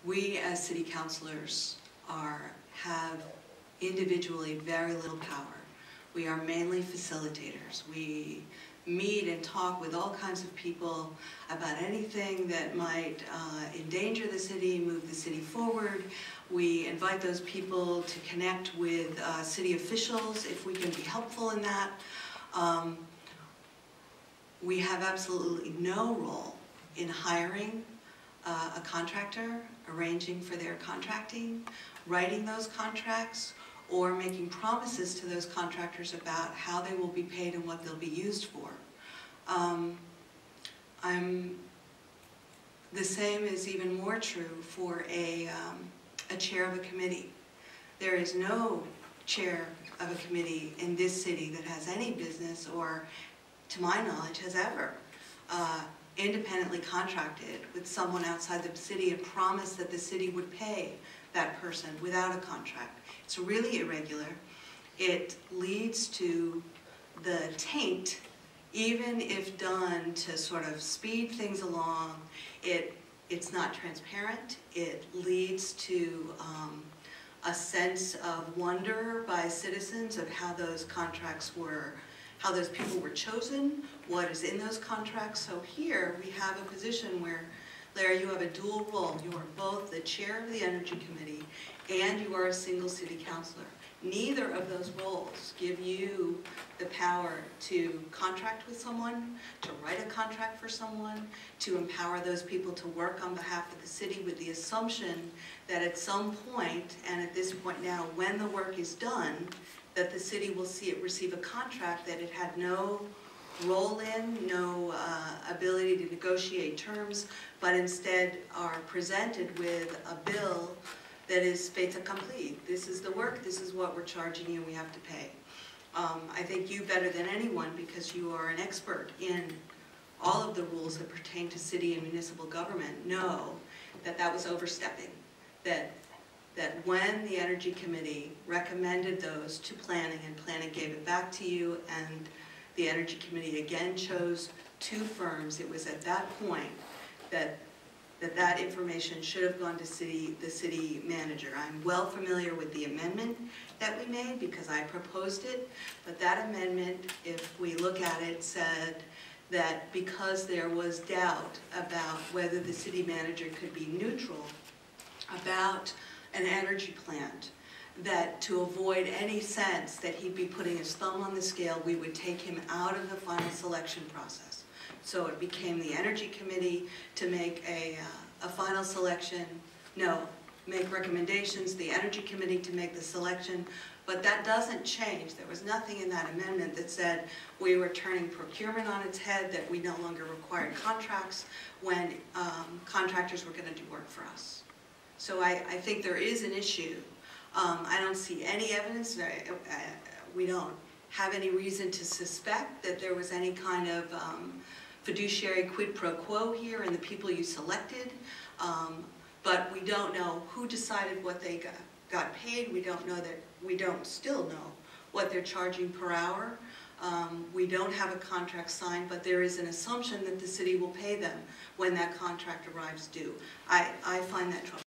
We as city councilors have individually very little power. We are mainly facilitators. We meet and talk with all kinds of people about anything that might endanger the city, move the city forward. We invite those people to connect with city officials if we can be helpful in that. We have absolutely no role in hiring a contractor, arranging for their contracting, writing those contracts, or making promises to those contractors about how they will be paid and what they'll be used for. The same is even more true for a chair of a committee. There is no chair of a committee in this city that has any business or, to my knowledge, has ever independently contracted with someone outside the city and promised that the city would pay that person without a contract. It's really irregular. It leads to the taint, even if done to sort of speed things along. It's not transparent. It leads to a sense of wonder by citizens of how those contracts were, how those people were chosen, what is in those contracts. So here we have a position where, Larry, you have a dual role. You are both the chair of the Energy Committee and you are a single city councilor. Neither of those roles give you the power to contract with someone, to write a contract for someone, to empower those people to work on behalf of the city with the assumption that at some point, and at this point now, when the work is done, that the city will receive a contract that it had no role in, no ability to negotiate terms, but instead are presented with a bill that is fait accompli. This is the work, this is what we're charging you, we have to pay. I think you better than anyone, because you are an expert in all of the rules that pertain to city and municipal government, know that that was overstepping. That when the Energy Committee recommended those to planning and planning gave it back to you, and the Energy Committee again chose two firms, it was at that point that that information should have gone to the city manager. I'm well familiar with the amendment that we made because I proposed it, but that amendment, if we look at it, said that because there was doubt about whether the city manager could be neutral about an energy plant, that to avoid any sense that he'd be putting his thumb on the scale, we would take him out of the final selection process. So it became the Energy Committee to make a final selection, make recommendations, the Energy Committee to make the selection, but that doesn't change. There was nothing in that amendment that said we were turning procurement on its head, that we no longer required contracts when contractors were going to do work for us. So I think there is an issue. I don't see any evidence, we don't have any reason to suspect that there was any kind of fiduciary quid pro quo here in the people you selected, but we don't know who decided what they got paid. We don't still know what they're charging per hour. We don't have a contract signed, but there is an assumption that the city will pay them when that contract arrives due. I find that troublesome.